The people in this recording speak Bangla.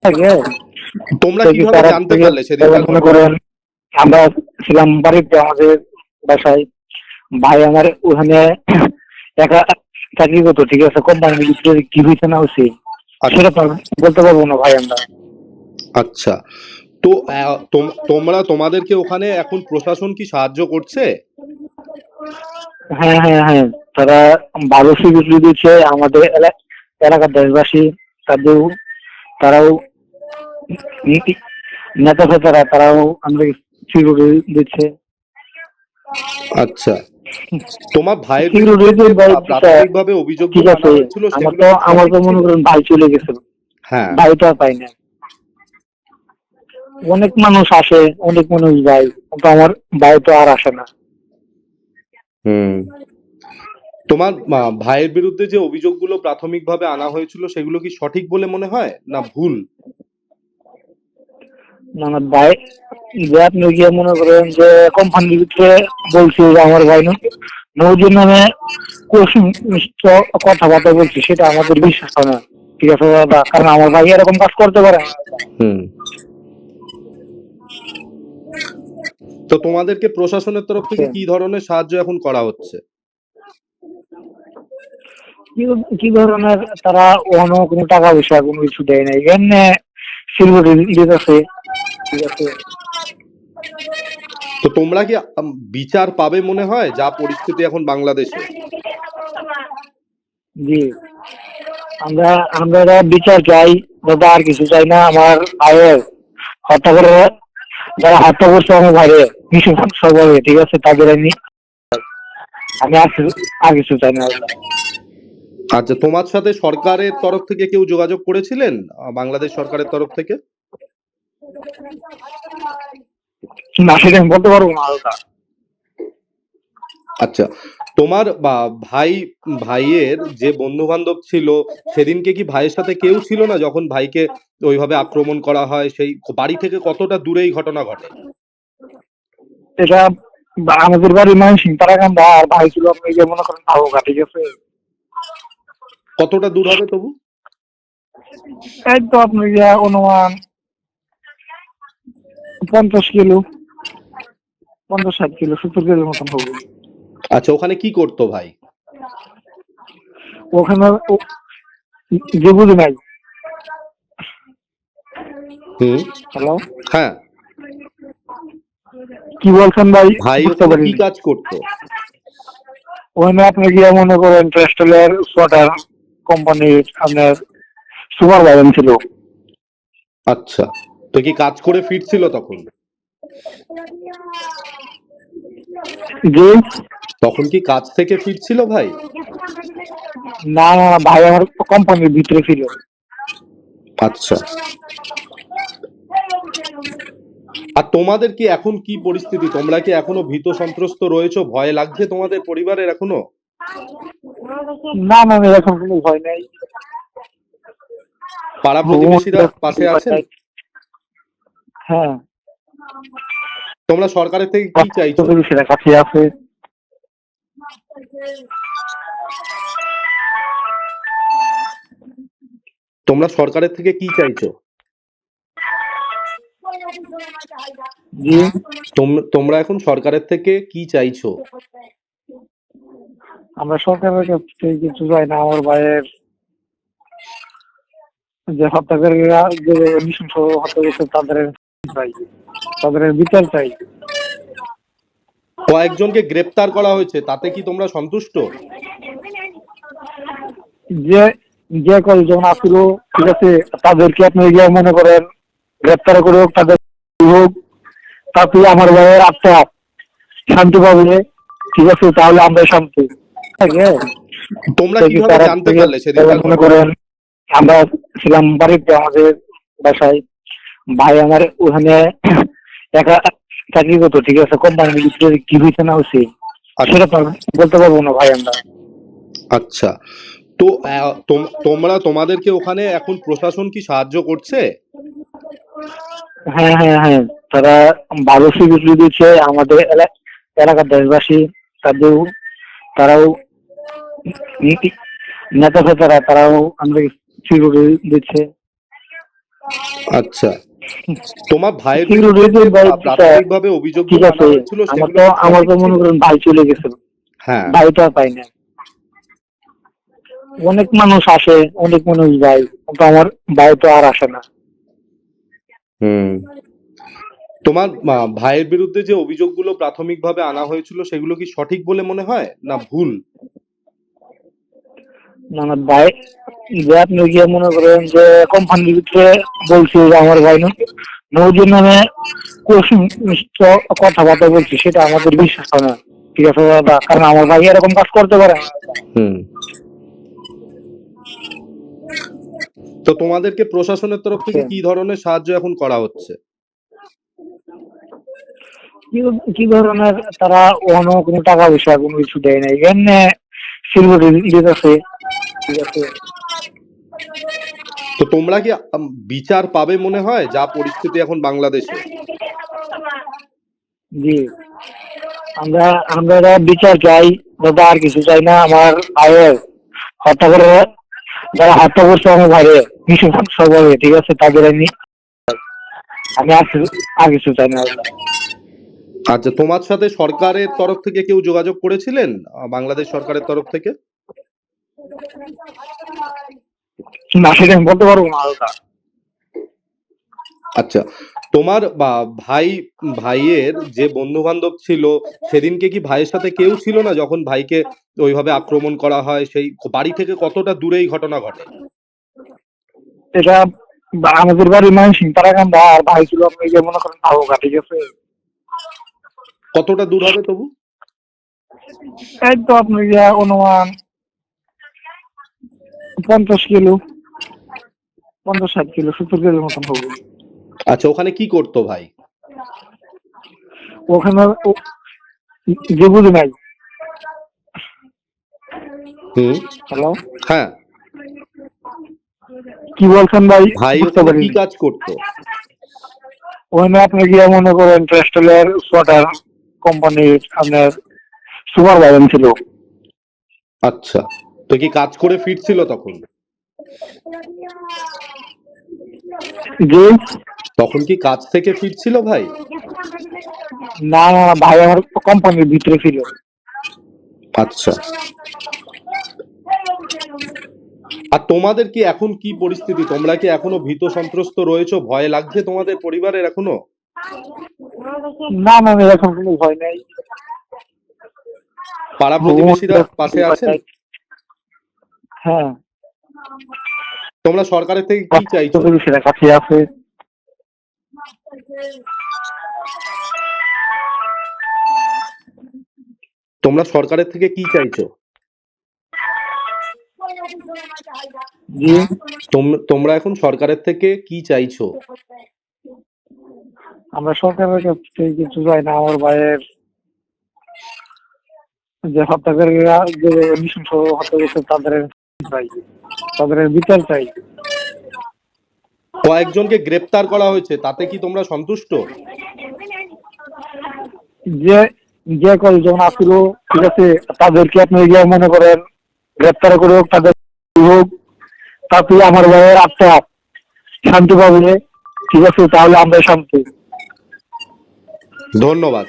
থাকে। তোমরা তো কি কিভাবে তারা জানতে পারলে সেদিনকার মনে ঘটনা? করেন আমরা ছিলাম বাড়িতে আমাদের বাসায়, ভাই আমার ওখানে একা চাকরি করতো, ঠিক আছে, কোম্পানির ভিতরে কি হয়েছে না হয়েছে সেটা তো আর বলতে পারবো না ভাই আমরা। আচ্ছা, তো তোমরা তোমাদেরকে ওখানে এখন প্রশাসন কি সাহায্য করছে? হ্যাঁ হ্যাঁ হ্যাঁ, তারা ভালো সুবিধা দিচ্ছে আমাদের এলাকার দেশবাসী, তাদের তারাও নেতা ফেতারা তারাও আমাদের সিকিউরিটি দিচ্ছে। আচ্ছা, তোমার ভাইয়ের বিরুদ্ধে সিকিউরিটি যে দিচ্ছে, প্রাথমিকভাবে ঠিক অভিযোগগুলো আছে। আনা হয়েছিল আমার সেগুলো তো কি আমার সঠিক তো ছিল? মনে করেন ভাই চলে গেছিল, হ্যাঁ। ভাই তো আর পাই না। অনেক মানুষ আসে, অনেক মানুষ যায়, কিন্তু আমার ভাই তো আর আসে না। হুম। তোমার ভাইয়ের বিরুদ্ধে যে অভিযোগগুলো প্রাথমিকভাবে আনা হয়েছিল সেগুলো কি সঠিক বলে মনে হয় না ভুল? না না ভাই, যে আপনি গিয়ে মনে করেন যে কোম্পানির ভিতরে বলছি যে আমার ভাই নৌজির নামে কুসংস্ত কথাবার্তা বলছি, সেটা আমাদের বিশ্বাস হয় না, ঠিক আছে দাদা, কারণ আমার ভাই এরকম কাজ করতে পারে না। হুম। তো তোমাদেরকে প্রশাসনের তরফ থেকে কি ধরনের সাহায্য এখন করা হচ্ছে? কি কি ধরনের তারা অন্য কোনো টাকা পয়সা কোনো কিছু দেয় না, এখানে সিকিউরিটি দিতেছে, ঠিক আছে। তো তোমরা কি বিচার পাবে মনে হয় যা পরিস্থিতি এখন বাংলাদেশে? জি, আমরা আমরা এরা বিচার চাই দাদা, আর কিছু চাই না। আমার ভাইয়ের হত্যা করে, যারা হত্যা করছে আমার ভাইয়ের স্বভাবে, ঠিক আছে, তাদের আমি আর কিছু চাই না দাদা। আচ্ছা, তোমার সাথে সরকারের তরফ থেকে কেউ যোগাযোগ করেছিলেন? বাংলাদেশ সরকারের তরফ থেকে? না, সেটা আমি বলতে পারবো না দাদা। আচ্ছা, তোমার ভাইয়ের যে বন্ধু বান্ধব ছিল সেদিনকে কি ভাইয়ের সাথে কেউ ছিল না যখন ভাইকে ওইভাবে আক্রমণ করা হয়? সেই বাড়ি থেকে কতটা দূরে এই ঘটনা ঘটে? এটা আমাদের বাড়ির মানুষ তারাকান্দা, আর ভাই ছিল আপনি যে মনে করেন ভাবুকা, ঠিক আছে। কতটা দূর হবে তবু? এই তো আপনি যে অনুমান 50 কিলো, 50-60 কিলো, 70 কিলোর মতন হবে। আচ্ছা, ওখানে কি করতো ভাই? ওখানে যে বুঝি নাই। হুম। হ্যালো, হ্যাঁ। কি বলছেন ভাই? ভাই বুঝতে ওখানে কি পারিনি। কাজ করতো? ওখানে আপনি গিয়ে মনে করেন টেক্সটাইলের সোয়াটার কোম্পানির আপনার সুপারভাইজার ছিল। আচ্ছা, তো কি কাজ করে ফিরছিল তখন? জি, তখন কি কাজ থেকে ফিরছিল ভাই? না না না, ভাই আমার কোম্পানির ভিতরে ছিল। আচ্ছা। আর তোমাদের কি এখন কি পরিস্থিতি? তোমরা কি এখনো ভীত সন্ত্রস্ত রয়েছো? ভয় লাগছে তোমাদের পরিবারের এখনো? না না না, এখন কোনো ভয় নাই। পাড়া প্রতিবেশীরা পাশে আছেন? হ্যাঁ, তোমরা সরকারের থেকে কি চাইছো? সেটা কাছে আছে। তোমরা সরকারের থেকে কি চাইছো? জি, তোমরা এখন সরকারের থেকে কি চাইছো? আমরা সরকারের কাছ থেকে কিছু চাই না। আমার ভাইয়ের যে হত্যাকারীরা, যে নৃশংস হত্যা করছে, তাদের বিচার চাই। কয়েকজনকে গ্রেপ্তার করা হয়েছে, তাতে কি তোমরা সন্তুষ্ট? যে যে কয়েকজন আসছিল, ঠিক আছে, তাদেরকে আপনি গিয়ে মনে করেন গ্রেপ্তার করে হোক, তাদের হোক, তাতে আমার ভাইয়ের আত্মা শান্তি পাবে, ঠিক আছে, তাহলে আমরা শান্তি থাকে। তোমরা তো কি কিভাবে তারা জানতে পারলে সেদিনকার মনে ঘটনা? করেন আমরা ছিলাম বাড়িতে আমাদের বাসায়, ভাই আমার ওখানে একা চাকরি করতো, ঠিক আছে, কোম্পানির ভিতরে কি হয়েছে না হয়েছে সেটা তো আর বলতে পারবো না ভাই আমরা। আচ্ছা, তো তোমরা তোমাদেরকে ওখানে এখন প্রশাসন কি সাহায্য করছে? হ্যাঁ হ্যাঁ হ্যাঁ, তারা ভালো সুবিধা দিচ্ছে আমাদের এলাকার দেশবাসী, তাদের তারাও নেতা ফেতারা তারাও আমাদের সিকিউরিটি দিচ্ছে। আচ্ছা, তোমার ভাইয়ের সিকিউরিটি বিরুদ্ধে যে ভাই বিচার প্রাথমিকভাবে ঠিক অভিযোগগুলো আছে। আনা হয়েছিল আমার সেগুলো তো কি আমার সঠিক তো ছিল? মনে করেন ভাই চলে গেছে, হ্যাঁ। ভাইটা পাই না। অনেক মানুষ আসে, অনেক মানুষ যায়, কিন্তু আমার ভাই তো আর আসে না। হুম। তোমার ভাইয়ের বিরুদ্ধে যে অভিযোগগুলো প্রাথমিকভাবে আনা হয়েছিল সেগুলো কি সঠিক বলে মনে হয় না ভুল? না না ভাই, যে আপনি গিয়ে মনে করেন যে কোম্পানির ভিতরে বলছি যে আমার ভাই নৌজির নামে কুসংস্ত কথাবার্তা বলছি, সেটা আমাদের বিশ্বাস হয় না। ঠিক আছে দাদা, কারণ আমার ভাই এরকম কাজ করতে পারে না। হুম। তো তোমাদেরকে প্রশাসনের তরফ থেকে কি ধরনের সাহায্য এখন করা হচ্ছে? কি কি ধরনের তারা অন্য কোনো টাকা পয়সা কোনো কিছু দেয় নাই, এমনি সিকিউরিটি দিতেছে। ঠিক আছে। তো তোমরা কি বিচার পাবে মনে হয় যা পরিস্থিতি এখন বাংলাদেশে? জি, আমরা আমরা বিচার চাই দাদা, আর কিছু চাই না। আমার ভাইয়ের হত্যা করে, যারা হত্যা করছে আমার ভাইরে সবাই, ঠিক আছে, তাদের আমি আর কিছু চাই না। আচ্ছা, তোমার সাথে সরকারের তরফ থেকে কেউ যোগাযোগ করেছিলেন, বাংলাদেশ সরকারের তরফ থেকে? না, সেটা আমি বলতে পারবো না দাদা। আচ্ছা, তোমার ভাইয়ের যে বন্ধু বান্ধব ছিল সেদিনকে কি ভাইয়ের সাথে কেউ ছিল না যখন ভাইকে ওইভাবে আক্রমণ করা হয়? সেই বাড়ি থেকে কতটা দূরে এই ঘটনা ঘটে? এটা আমাদের বাড়ির মানুষ তারাকান্দা, আর ভাই ছিল আপনি যে মনে করেন ভাবুকা। ঠিক আছে। কতটা দূর হবে তবু? এই তো আপনি যে অনুমান 50 কিলো, 50-60 কিলো, 70 কিলোর মতন হবে। আচ্ছা, ওখানে কি করতো ভাই? ওখানে যে বুঝি নাই। হুম। হ্যালো, হ্যাঁ। কি বলছেন ভাই? ভাই বুঝতে ওখানে কি পারিনি। কাজ করতো? ওখানে আপনি গিয়ে মনে করেন টেক্সটাইলের সোয়াটার কোম্পানির আপনার সুপারভাইজার ছিল। আচ্ছা, তো কি কাজ করে ফিরছিল তখন? জি। তখন কি কাজ থেকে ফিরছিল ভাই? না না না, ভাই আমার কোম্পানির ভিতরে ছিল। আচ্ছা। আর তোমাদের কি এখন কি পরিস্থিতি? তোমরা কি এখনো ভীত সন্ত্রস্ত রয়েছো? ভয় লাগছে তোমাদের পরিবারের এখনো? না না না, এরকম কোনো ভয় নাই। পাড়া প্রতিবেশীরা পাশে আছেন? হ্যাঁ, তোমরা সরকারের থেকে কি চাইছো? সেটা কাছে আছে। তোমরা সরকারের থেকে কি চাইছো? জি, তোমরা এখন সরকারের থেকে কি চাইছো? আমরা সরকারের কাছ থেকে কিছু চাই না। আমার ভাইয়ের যে হত্যাকারীরা, যে নৃশংস হত্যা করছে, তাদের বিচার চাই। কয়েকজনকে গ্রেপ্তার করা হয়েছে, তাতে কি তোমরা সন্তুষ্ট? যে যে কয়েকজন আসলো, ঠিক আছে, তাদেরকে আপনি গিয়ে মনে করেন গ্রেপ্তার করে হোক, তাদের হোক, তাতে আমার ভাইয়ের আত্মা শান্তি পাবে। ঠিক আছে, তাহলে আমরা শান্তি। ধন্যবাদ।